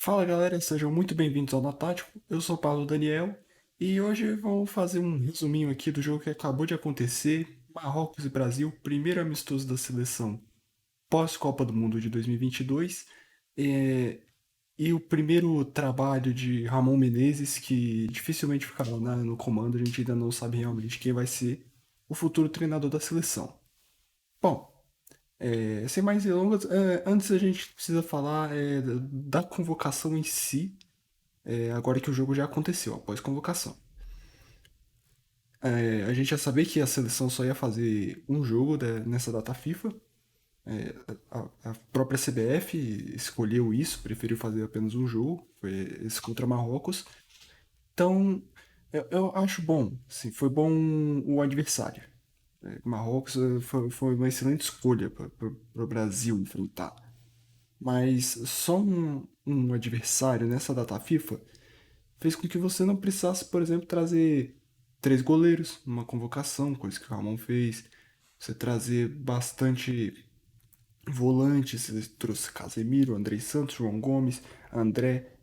Fala galera, sejam muito bem-vindos ao Notático. Eu sou o Paulo Daniel e hoje vamos fazer um resuminho aqui do jogo que acabou de acontecer: Marrocos e Brasil, primeiro amistoso da seleção pós-Copa do Mundo de 2022 e o primeiro trabalho de Ramon Menezes, que dificilmente ficará no comando. A gente ainda não sabe realmente quem vai ser o futuro treinador da seleção. Bom, sem mais delongas, antes a gente precisa falar da convocação em si, agora que o jogo já aconteceu, após convocação. A gente já sabia que a seleção só ia fazer um jogo nessa data FIFA. A própria CBF escolheu isso, preferiu fazer apenas um jogo, foi esse contra Marrocos. Então, eu acho bom, sim, foi bom o adversário. Marrocos foi uma excelente escolha para o Brasil enfrentar. Mas só um adversário nessa data FIFA fez com que você não precisasse, por exemplo, trazer três goleiros numa convocação, coisa que o Ramon fez. Você trazer bastante volantes, você trouxe Casemiro, Andrei Santos, João Gomes, André.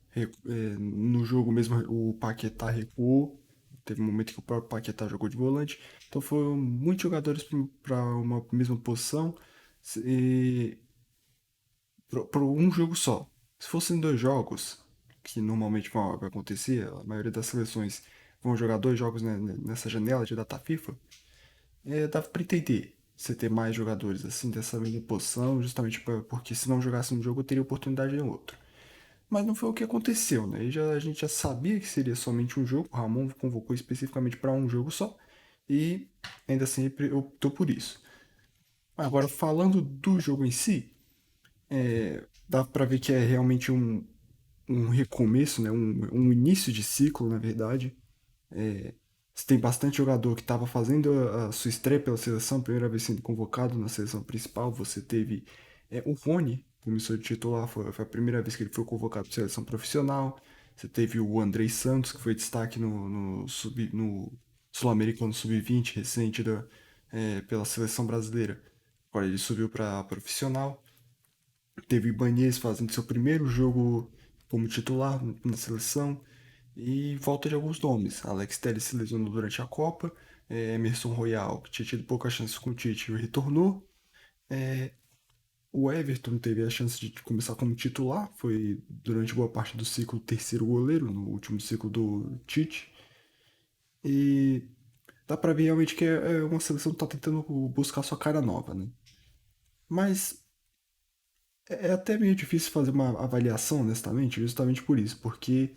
No jogo mesmo o Paquetá recuou. Teve um momento que o próprio Paquetá jogou de volante. Então foram muitos jogadores para uma mesma posição para um jogo só. Se fossem dois jogos, que normalmente vai acontecer, a maioria das seleções vão jogar dois jogos nessa janela de data FIFA, dava para entender você ter mais jogadores assim dessa mesma posição, justamente porque se não jogasse um jogo, teria oportunidade em outro. Mas não foi o que aconteceu, né? A gente já sabia que seria somente um jogo, o Ramon convocou especificamente para um jogo só, e ainda sempre optou por isso. Agora, falando do jogo em si, dá para ver que é realmente um recomeço, né? Um início de ciclo, na verdade. Você tem bastante jogador que estava fazendo a sua estreia pela seleção, primeira vez sendo convocado na seleção principal. Você teve o Rony, começou de titular, foi a primeira vez que ele foi convocado para seleção profissional. Você teve o Andrei Santos, que foi destaque no Sul-Americano Sub-20 recente pela seleção brasileira. Agora ele subiu para profissional. Teve Ibanez fazendo seu primeiro jogo como titular na seleção. E volta de alguns nomes. Alex Telles se lesionou durante a Copa. Emerson Royal, que tinha tido poucas chances com o Tite, retornou. O Everton teve a chance de começar como titular. Foi durante boa parte do ciclo terceiro goleiro, no último ciclo do Tite. E dá pra ver realmente que é uma seleção que tá tentando buscar sua cara nova, né? Mas é até meio difícil fazer uma avaliação, honestamente, justamente por isso, porque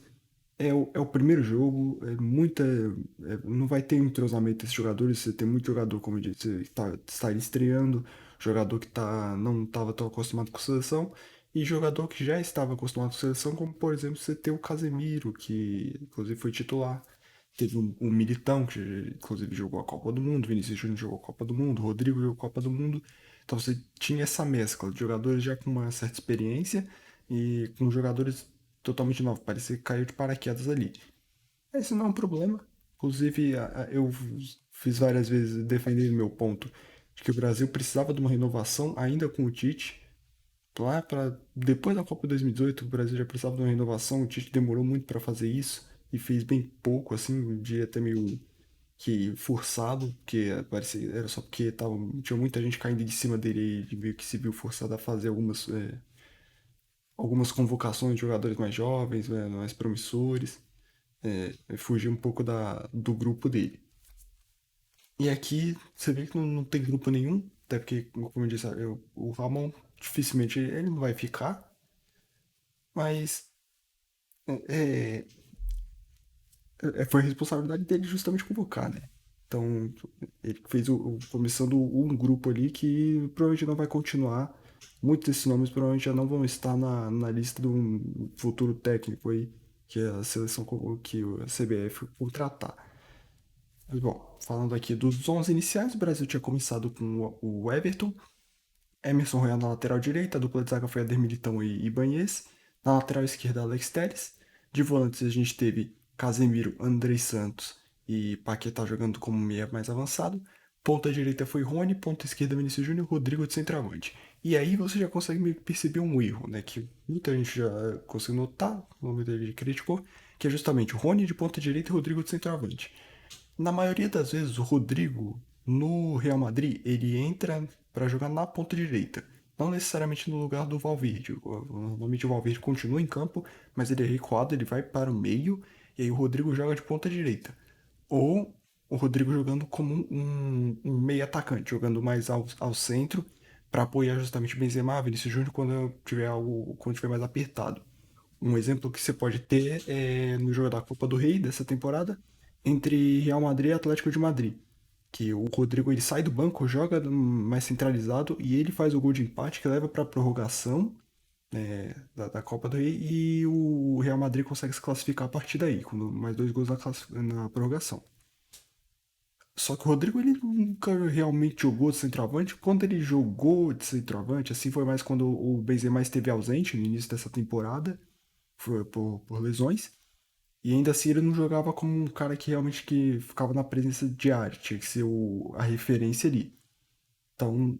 é o primeiro jogo, não vai ter entrosamento desses jogadores, você tem muito jogador, como eu disse, está estreando, jogador que não estava tão acostumado com seleção, e jogador que já estava acostumado com seleção, como por exemplo você tem o Casemiro, que inclusive foi titular. Teve um Militão, que inclusive jogou a Copa do Mundo, Vinícius Júnior jogou a Copa do Mundo, Rodrigo jogou a Copa do Mundo. Então você tinha essa mescla de jogadores já com uma certa experiência e com jogadores totalmente novos. Parecia que caiu de paraquedas ali. Esse não é um problema. Inclusive, eu fiz várias vezes defendendo meu ponto de que o Brasil precisava de uma renovação ainda com o Tite. Lá para depois da Copa 2018, o Brasil já precisava de uma renovação. O Tite demorou muito para fazer isso e fez bem pouco, assim, um dia até meio que forçado, porque parecia, era só porque tinha muita gente caindo de cima dele e meio que se viu forçado a fazer algumas convocações de jogadores mais jovens, né, mais promissores, fugir um pouco do grupo dele. E aqui você vê que não tem grupo nenhum, até porque, como eu disse, o Ramon dificilmente ele não vai ficar, mas é, foi a responsabilidade dele justamente convocar, né? Então, ele fez começando um grupo ali que provavelmente não vai continuar. Muitos desses nomes provavelmente já não vão estar na lista do futuro técnico aí, que a seleção que a CBF contratar. Mas bom, falando aqui dos 11 iniciais, o Brasil tinha começado com o Everton, Emerson Royal na lateral direita, a dupla de zaga foi Ader Militão e Ibanez. Na lateral esquerda, Alex Telles. De volantes a gente teve Casemiro, Andrei Santos e Paquetá jogando como meia mais avançado. Ponta direita foi Rony, ponta esquerda Vinícius Júnior, Rodrigo de centroavante. E aí você já consegue meio que perceber um erro, né? Que muita gente já conseguiu notar, muita gente criticou, que é justamente o Rony de ponta direita e o Rodrigo de centroavante. Na maioria das vezes, o Rodrigo no Real Madrid, ele entra para jogar na ponta direita. Não necessariamente no lugar do Valverde. Normalmente o Valverde continua em campo, mas ele é recuado, ele vai para o meio, e aí o Rodrigo joga de ponta direita. Ou o Rodrigo jogando como um meio atacante, jogando mais ao centro, para apoiar justamente o Benzema, Vinícius Júnior quando tiver mais apertado. Um exemplo que você pode ter é no jogo da Copa do Rei dessa temporada entre Real Madrid e Atlético de Madrid, que o Rodrigo ele sai do banco, joga mais centralizado e ele faz o gol de empate que leva para a prorrogação da Copa do Rei e o Real Madrid consegue se classificar a partir daí, com mais dois gols na prorrogação. Só que o Rodrigo ele nunca realmente jogou de centroavante. Quando ele jogou de centroavante, assim foi mais quando o Benzema esteve ausente no início dessa temporada, foi por lesões. E ainda assim ele não jogava como um cara que realmente que ficava na presença diária, tinha que ser a referência ali. Então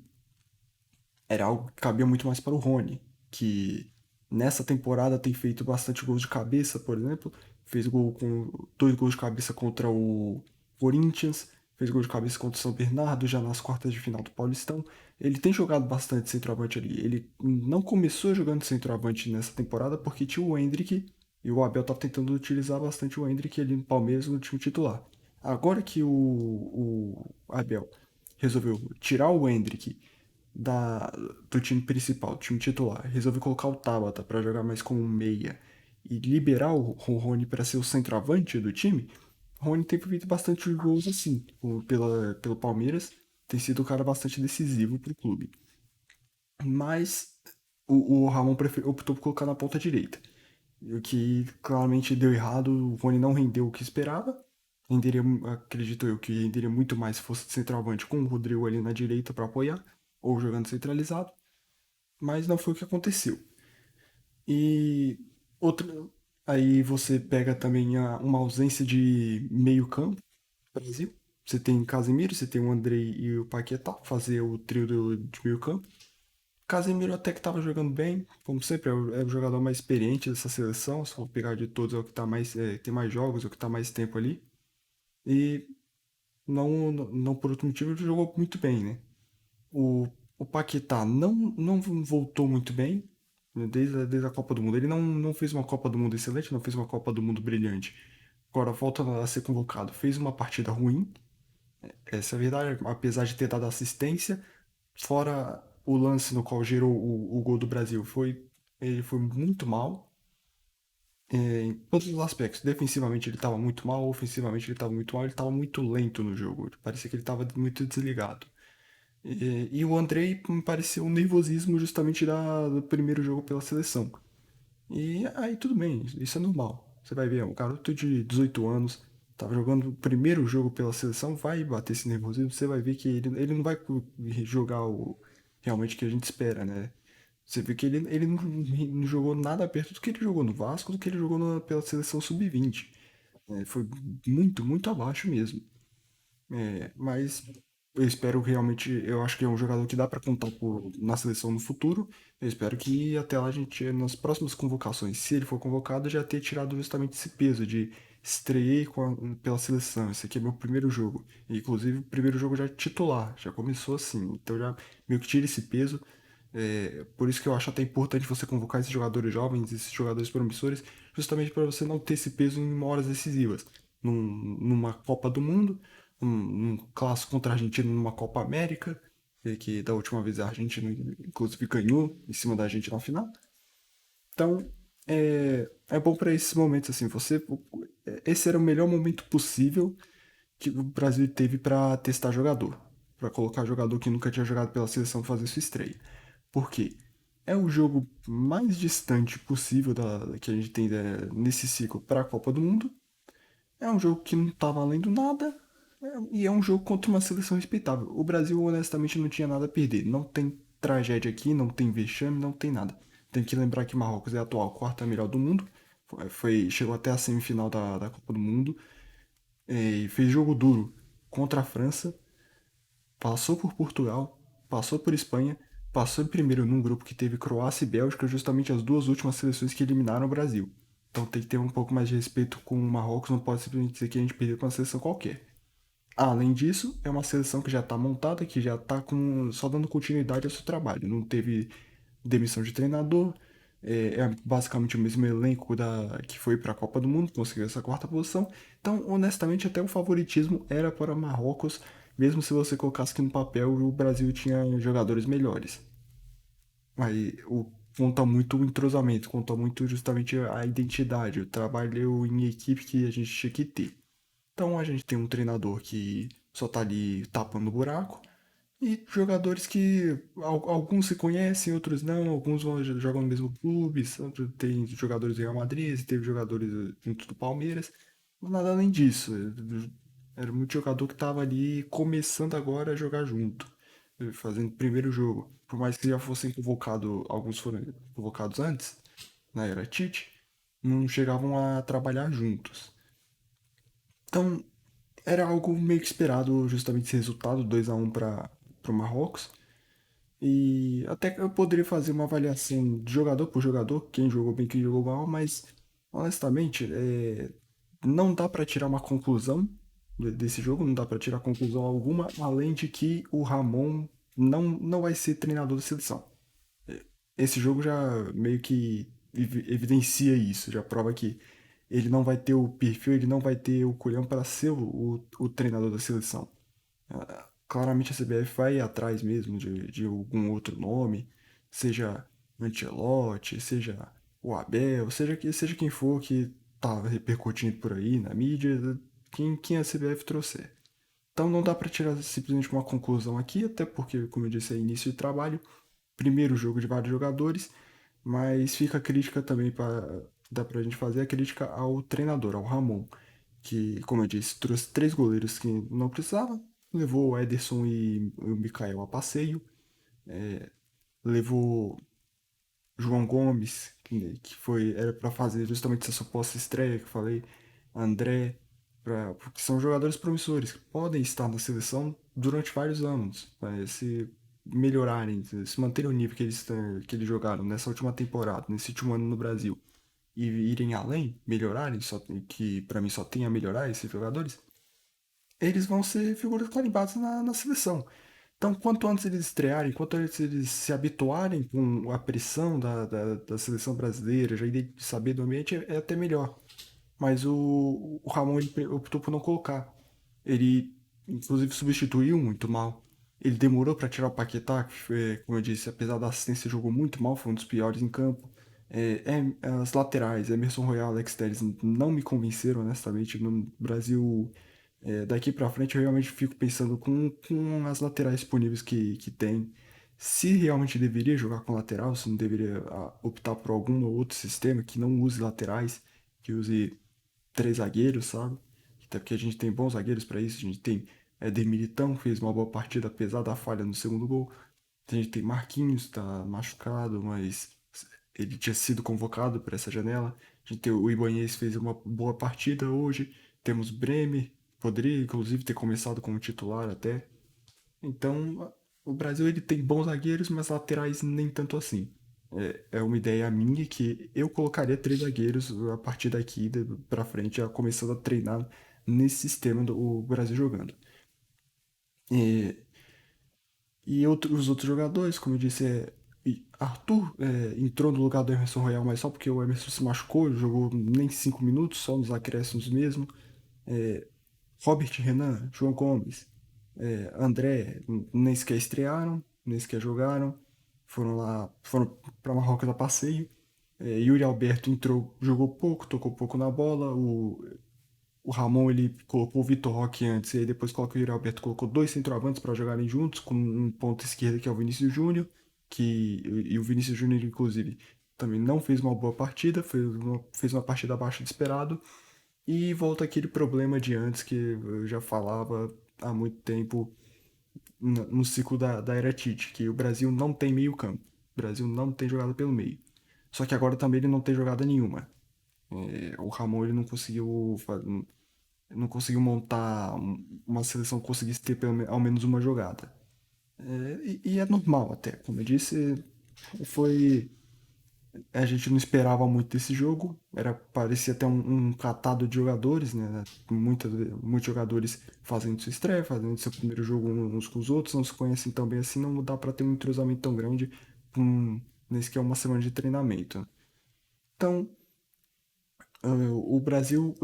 era algo que cabia muito mais para o Rony, que nessa temporada tem feito bastante gols de cabeça, por exemplo. Fez gol com dois gols de cabeça contra o Corinthians, fez gol de cabeça contra o São Bernardo, já nas quartas de final do Paulistão. Ele tem jogado bastante centroavante ali. Ele não começou jogando centroavante nessa temporada porque tinha o Endrick e o Abel tá tentando utilizar bastante o Endrick ali no Palmeiras no time titular. Agora que o Abel resolveu tirar o Endrick da, do time principal, do time titular, resolveu colocar o Tabata para jogar mais como um meia e liberar o Rony para ser o centroavante do time, o Rony tem feito bastante gols assim, pelo Palmeiras, tem sido um cara bastante decisivo pro clube. Mas o Ramon optou por colocar na ponta direita. O que claramente deu errado, o Rony não rendeu o que esperava. Renderia, acredito eu, que renderia muito mais se fosse centroavante com o Rodrigo ali na direita para apoiar, ou jogando centralizado, mas não foi o que aconteceu. E outra, aí você pega também uma ausência de meio campo no Brasil. Você tem Casemiro, você tem o Andrei e o Paquetá, fazer o trio de meio campo. Casemiro até que estava jogando bem, como sempre, é o jogador mais experiente dessa seleção. Se for pegar de todos, é o que tá mais, tem mais jogos, é o que está mais tempo ali. E não por outro motivo, ele jogou muito bem, né? O Paquetá não voltou muito bem desde a Copa do Mundo. Ele não fez uma Copa do Mundo excelente, não fez uma Copa do Mundo brilhante. Agora volta a ser convocado. Fez uma partida ruim, essa é a verdade, apesar de ter dado assistência, fora o lance no qual gerou o gol do Brasil, ele foi muito mal. Em todos os aspectos. Defensivamente ele estava muito mal, ofensivamente ele estava muito mal, ele estava muito lento no jogo. Parecia que ele estava muito desligado. E o Andrei me pareceu um nervosismo justamente do primeiro jogo pela seleção. E aí tudo bem, isso é normal. Você vai ver, um garoto de 18 anos, tava jogando o primeiro jogo pela seleção, vai bater esse nervosismo, você vai ver que ele não vai jogar realmente o que a gente espera, né? Você vê que ele não jogou nada perto do que ele jogou no Vasco, do que ele jogou pela seleção sub-20. Foi muito, muito abaixo mesmo. Mas eu espero realmente, eu acho que é um jogador que dá para contar na seleção no futuro. Eu espero que até lá a gente, nas próximas convocações, se ele for convocado, já ter tirado justamente esse peso de estreei pela seleção. Esse aqui é meu primeiro jogo. E, inclusive, o primeiro jogo já é titular, já começou assim. Então já meio que tira esse peso. Por isso que eu acho até importante você convocar esses jogadores jovens, esses jogadores promissores, justamente para você não ter esse peso em horas decisivas. Numa Copa do Mundo, um clássico contra a Argentina numa Copa América, que da última vez a Argentina, inclusive, ganhou em cima da Argentina na final. Então, é bom para esses momentos, assim, esse era o melhor momento possível que o Brasil teve para testar jogador, para colocar jogador que nunca tinha jogado pela seleção fazer sua estreia. Por quê? É o jogo mais distante possível que a gente tem nesse ciclo para a Copa do Mundo. É um jogo que não tá valendo nada. E é um jogo contra uma seleção respeitável. O Brasil, honestamente, não tinha nada a perder. Não tem tragédia aqui, não tem vexame, não tem nada. Tem que lembrar que Marrocos é a atual quarta melhor do mundo. Chegou até a semifinal da Copa do Mundo. E fez jogo duro contra a França. Passou por Portugal. Passou por Espanha. passou em primeiro num grupo que teve Croácia e Bélgica, justamente as duas últimas seleções que eliminaram o Brasil. Então tem que ter um pouco mais de respeito com o Marrocos, não pode simplesmente dizer que a gente perdeu com uma seleção qualquer. Além disso, é uma seleção que já está montada, que já está só dando continuidade ao seu trabalho. Não teve demissão de treinador, é basicamente o mesmo elenco que foi para a Copa do Mundo, conseguiu essa quarta posição. Então, honestamente, até o favoritismo era para Marrocos, mesmo se você colocasse que no papel o Brasil tinha jogadores melhores. Aí conta muito o entrosamento, conta muito justamente a identidade, o trabalho em equipe que a gente tinha que ter. Então a gente tem um treinador que só tá ali tapando o buraco e jogadores que alguns se conhecem, outros não, alguns jogam no mesmo clube, tem jogadores do Real Madrid, teve jogadores junto do Palmeiras, mas nada além disso. Era muito jogador que tava ali começando agora a jogar junto, fazendo o primeiro jogo. Por mais que já fossem convocados, alguns foram convocados antes, na era Tite, não chegavam a trabalhar juntos. Então, era algo meio que esperado justamente esse resultado, 2-1 para o Marrocos. E até que eu poderia fazer uma avaliação de jogador por jogador, quem jogou bem, quem jogou mal, mas honestamente, não dá para tirar uma conclusão desse jogo, não dá para tirar conclusão alguma, além de que o Ramon não vai ser treinador da seleção. Esse jogo já meio que evidencia isso, já prova que ele não vai ter o perfil, ele não vai ter o culhão para ser o treinador da seleção. Claramente a CBF vai atrás mesmo de algum outro nome, seja Ancelotti, seja o Abel, seja quem for que tá repercutindo por aí na mídia, quem a CBF trouxer. Então não dá para tirar simplesmente uma conclusão aqui, até porque, como eu disse, é início de trabalho, primeiro jogo de vários jogadores, mas fica a crítica também para dá pra gente fazer a crítica ao treinador, ao Ramon, que, como eu disse, trouxe três goleiros que não precisava, levou o Ederson e o Mikael a passeio, levou João Gomes, era para fazer justamente essa suposta estreia que eu falei, André, porque são jogadores promissores que podem estar na seleção durante vários anos, se melhorarem, se manterem o nível que eles jogaram nessa última temporada, nesse último ano no Brasil, e irem além, melhorarem, que para mim só tem a melhorar esses jogadores, eles vão ser figuras carimbadas na seleção. Então, quanto antes eles estrearem, quanto antes eles se habituarem com a pressão da seleção brasileira, já saber do ambiente, é até melhor. Mas o Ramon ele optou por não colocar. Ele, inclusive, substituiu muito mal. Ele demorou para tirar o Paquetá, que foi, como eu disse, apesar da assistência, jogou muito mal, foi um dos piores em campo. As laterais, Emerson Royal e Alex Telles, não me convenceram, honestamente. No Brasil, daqui para frente, eu realmente fico pensando com as laterais disponíveis que tem. Se realmente deveria jogar com lateral, se não deveria optar por algum outro sistema que não use laterais, que use três zagueiros, sabe? Até porque a gente tem bons zagueiros para isso. A gente tem Éder Militão, fez uma boa partida apesar da falha no segundo gol. A gente tem Marquinhos, tá machucado, mas ele tinha sido convocado para essa janela. A gente tem o Ibanez, fez uma boa partida hoje. Temos Bremer, poderia inclusive ter começado como titular até. Então, o Brasil ele tem bons zagueiros, mas laterais nem tanto assim. É uma ideia minha que eu colocaria três zagueiros a partir daqui pra frente, já começando a treinar nesse sistema do Brasil jogando. E, os outros jogadores, como eu disse, Arthur entrou no lugar do Emerson Royal, mas só porque o Emerson se machucou, jogou nem 5 minutos, só nos acréscimos mesmo. Robert Renan, João Gomes, André, nem sequer estrearam, nem sequer jogaram. Foram para Marrocos a passeio. Yuri Alberto entrou, jogou pouco, tocou pouco na bola. O Ramon ele colocou o Vitor Roque antes, e aí depois coloca o Yuri Alberto, colocou dois centroavantes para jogarem juntos, com um ponto esquerdo que é o Vinícius Júnior, e o Vinícius Júnior, inclusive, também não fez uma boa partida, fez uma partida abaixo do esperado. E volta aquele problema de antes que eu já falava há muito tempo no ciclo da era Tite, que o Brasil não tem meio campo. O Brasil não tem jogada pelo meio. Só que agora também ele não tem jogada nenhuma. O Ramon ele não conseguiu montar uma seleção que conseguisse ter ao menos uma jogada. E é normal até, como eu disse, foi. A gente não esperava muito desse jogo, parecia até um catado de jogadores, né? Muitos jogadores fazendo sua estreia, fazendo seu primeiro jogo uns com os outros, não se conhecem tão bem assim, não dá para ter um entrosamento tão grande nesse que é uma semana de treinamento. Então, o Brasil,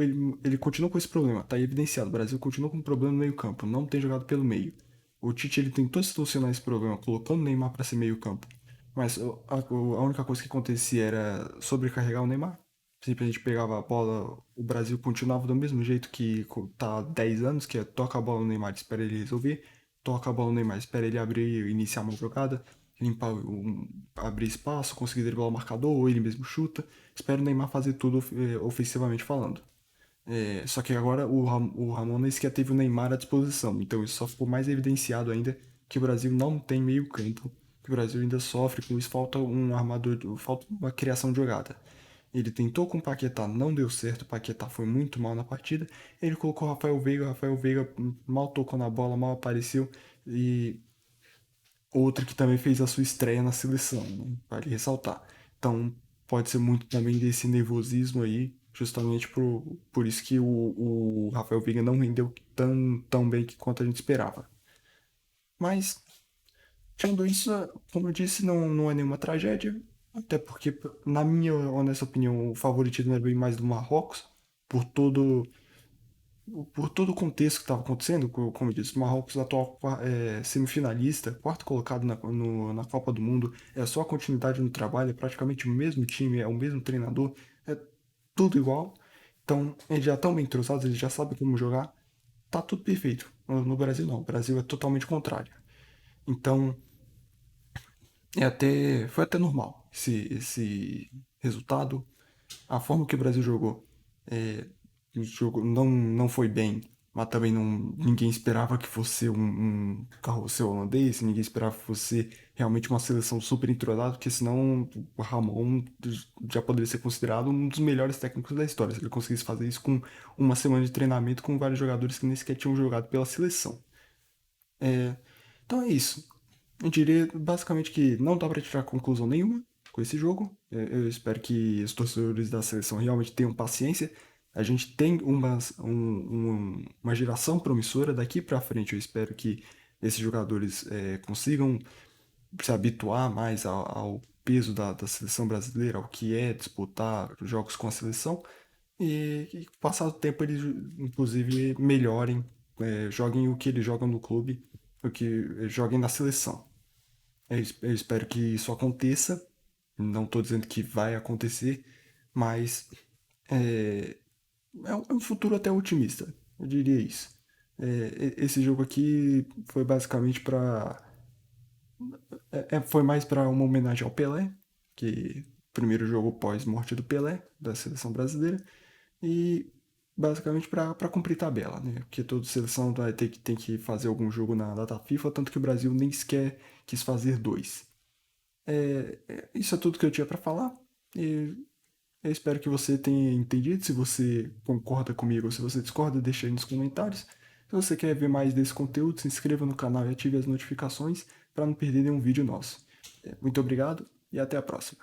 ele continua com esse problema, tá evidenciado. O Brasil continua com um problema no meio-campo, não tem jogado pelo meio. O Tite ele tentou solucionar esse problema colocando o Neymar para ser meio-campo, mas a única coisa que acontecia era sobrecarregar o Neymar. Simplesmente pegava a bola, o Brasil continuava do mesmo jeito que tá há 10 anos, que é toca a bola no Neymar, espera ele resolver, toca a bola no Neymar, espera ele abrir, iniciar uma jogada, limpar, abrir espaço, conseguir driblar o marcador, ou ele mesmo chuta. Espera o Neymar fazer tudo ofensivamente falando. Só que agora o Ramon nem sequer teve o Neymar à disposição, então isso só ficou mais evidenciado ainda que o Brasil não tem meio campo, que o Brasil ainda sofre com isso, falta um armador, falta uma criação de jogada. Ele tentou com o Paquetá, não deu certo, o Paquetá foi muito mal na partida, ele colocou o Rafael Veiga mal tocou na bola, mal apareceu, e outro que também fez a sua estreia na seleção, né? Vale ressaltar. Então, pode ser muito também desse nervosismo aí, justamente por isso que o Rafael Veiga não rendeu tão bem quanto a gente esperava. Mas, tirando isso, como eu disse, não é nenhuma tragédia, até porque, na minha honesta opinião, o favoritismo era bem mais do Marrocos, por todo por todo o contexto que estava acontecendo, como eu disse, o Marrocos atual semifinalista, quarto colocado na Copa do Mundo, é só a continuidade no trabalho, é praticamente o mesmo time, é o mesmo treinador, é tudo igual. Então, eles já estão bem entrosados, eles já sabem como jogar, tá tudo perfeito. No Brasil não, o Brasil é totalmente contrário. Então, foi até normal esse resultado. A forma que o Brasil jogou, o jogo não foi bem, mas também ninguém esperava que fosse um carrossel holandês, ninguém esperava que fosse realmente uma seleção super entrosada, porque senão o Ramon já poderia ser considerado um dos melhores técnicos da história, se ele conseguisse fazer isso com uma semana de treinamento com vários jogadores que nem sequer tinham jogado pela seleção. Então é isso. Eu diria basicamente que não dá para tirar conclusão nenhuma com esse jogo. Eu espero que os torcedores da seleção realmente tenham paciência. A gente tem uma geração promissora daqui para frente. Eu espero que esses jogadores consigam se habituar mais ao peso da seleção brasileira, ao que é disputar jogos com a seleção. E passado o tempo eles, inclusive, melhorem, joguem o que eles jogam no clube, o que joguem na seleção. Eu espero que isso aconteça. Não estou dizendo que vai acontecer, mas é um futuro até otimista. Eu diria isso. Esse jogo aqui foi basicamente foi mais para uma homenagem ao Pelé, que primeiro jogo pós-morte do Pelé da seleção brasileira, e basicamente para cumprir tabela, né? Porque toda seleção tem que fazer algum jogo na data FIFA, tanto que o Brasil nem sequer quis fazer dois. Isso é tudo que eu tinha para falar. E eu espero que você tenha entendido. Se você concorda comigo ou se você discorda, deixa aí nos comentários. Se você quer ver mais desse conteúdo, se inscreva no canal e ative as notificações para não perder nenhum vídeo nosso. Muito obrigado e até a próxima.